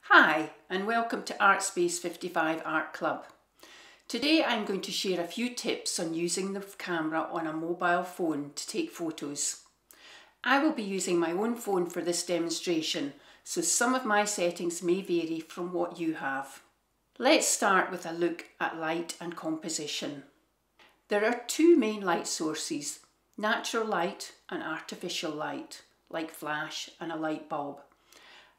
Hi, and welcome to ArtSpace55 Art Club. Today I'm going to share a few tips on using the camera on a mobile phone to take photos. I will be using my own phone for this demonstration, so some of my settings may vary from what you have. Let's start with a look at light and composition. There are two main light sources, natural light and artificial light, like flash and a light bulb.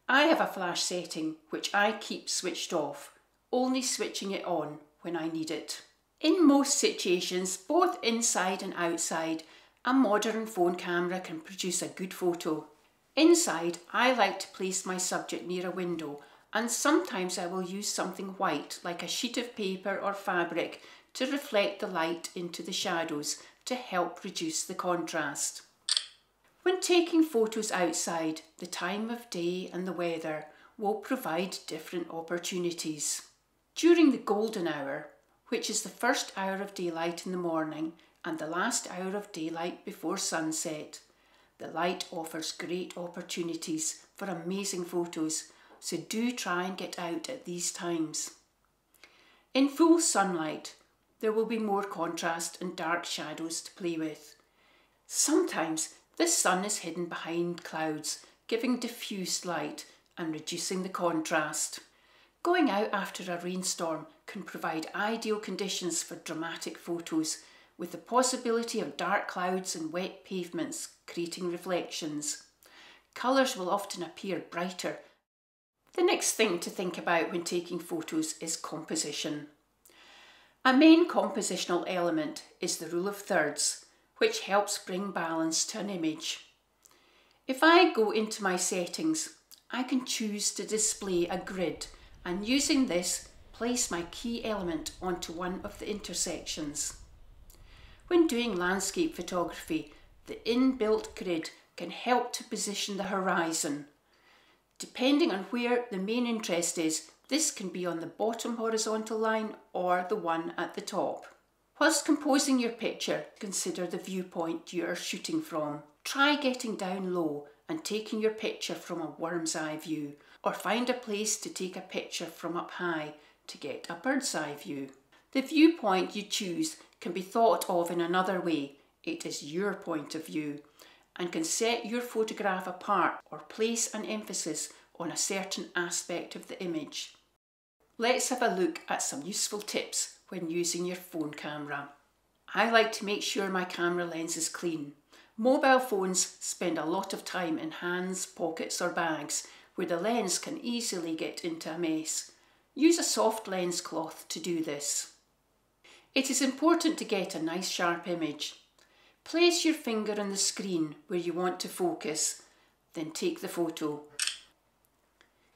I have a flash setting which I keep switched off, only switching it on when I need it. In most situations, both inside and outside, a modern phone camera can produce a good photo. Inside, I like to place my subject near a window, and sometimes I will use something white like a sheet of paper or fabric to reflect the light into the shadows to help reduce the contrast. When taking photos outside, the time of day and the weather will provide different opportunities. During the golden hour, which is the first hour of daylight in the morning and the last hour of daylight before sunset, the light offers great opportunities for amazing photos, so do try and get out at these times. In full sunlight, there will be more contrast and dark shadows to play with. Sometimes the sun is hidden behind clouds, giving diffused light and reducing the contrast. Going out after a rainstorm can provide ideal conditions for dramatic photos, with the possibility of dark clouds and wet pavements creating reflections. Colours will often appear brighter. The next thing to think about when taking photos is composition. A main compositional element is the rule of thirds, which helps bring balance to an image. If I go into my settings, I can choose to display a grid, and using this, place my key element onto one of the intersections. When doing landscape photography, the inbuilt grid can help to position the horizon. Depending on where the main interest is, this can be on the bottom horizontal line or the one at the top. Whilst composing your picture, consider the viewpoint you are shooting from. Try getting down low and taking your picture from a worm's eye view, or find a place to take a picture from up high to get a bird's eye view. The viewpoint you choose can be thought of in another way. It is your point of view and can set your photograph apart or place an emphasis on a certain aspect of the image. Let's have a look at some useful tips when using your phone camera. I like to make sure my camera lens is clean. Mobile phones spend a lot of time in hands, pockets or bags where the lens can easily get into a mess. Use a soft lens cloth to do this. It is important to get a nice sharp image. Place your finger on the screen where you want to focus, then take the photo.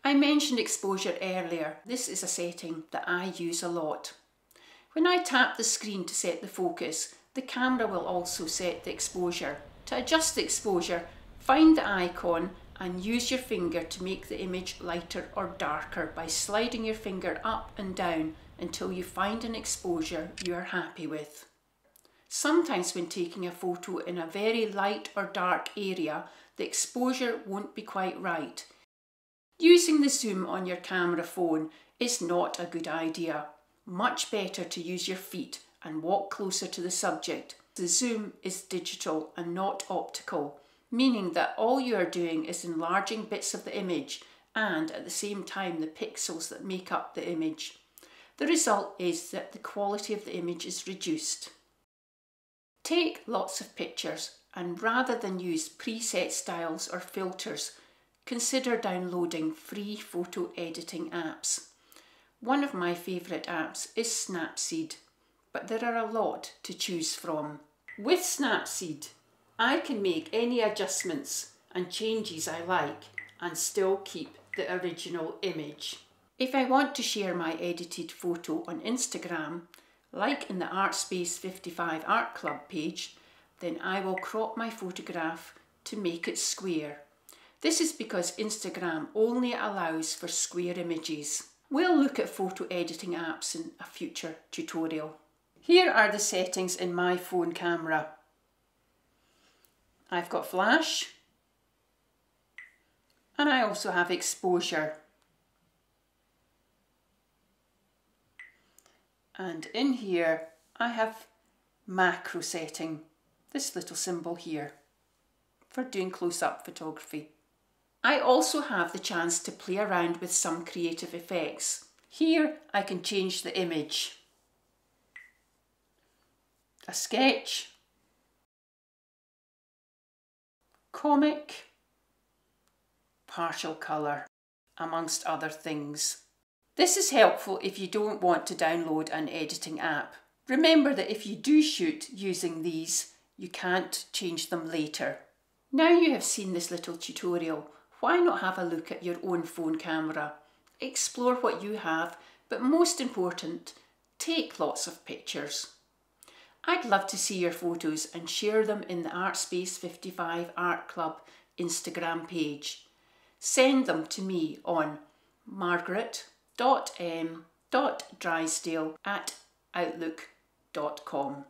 I mentioned exposure earlier. This is a setting that I use a lot. When I tap the screen to set the focus, the camera will also set the exposure. To adjust the exposure, find the icon and use your finger to make the image lighter or darker by sliding your finger up and down until you find an exposure you are happy with. Sometimes when taking a photo in a very light or dark area, the exposure won't be quite right. Using the zoom on your camera phone is not a good idea. Much better to use your feet and walk closer to the subject. The zoom is digital and not optical, meaning that all you are doing is enlarging bits of the image and at the same time the pixels that make up the image. The result is that the quality of the image is reduced. Take lots of pictures, and rather than use preset styles or filters, consider downloading free photo editing apps. One of my favourite apps is Snapseed, but there are a lot to choose from. With Snapseed, I can make any adjustments and changes I like and still keep the original image. If I want to share my edited photo on Instagram, like in the ArtSpace55 Art Club page, then I will crop my photograph to make it square. This is because Instagram only allows for square images. We'll look at photo editing apps in a future tutorial. Here are the settings in my phone camera. I've got flash and I also have exposure. And in here I have macro setting, this little symbol here, for doing close-up photography. I also have the chance to play around with some creative effects. Here I can change the image, a sketch, comic, partial colour, amongst other things. This is helpful if you don't want to download an editing app. Remember that if you do shoot using these, you can't change them later. Now you have seen this little tutorial, why not have a look at your own phone camera? Explore what you have, but most important, take lots of pictures. I'd love to see your photos and share them in the ArtSpace55 Art Club Instagram page. Send them to me on margaret.m.drysdale@outlook.com.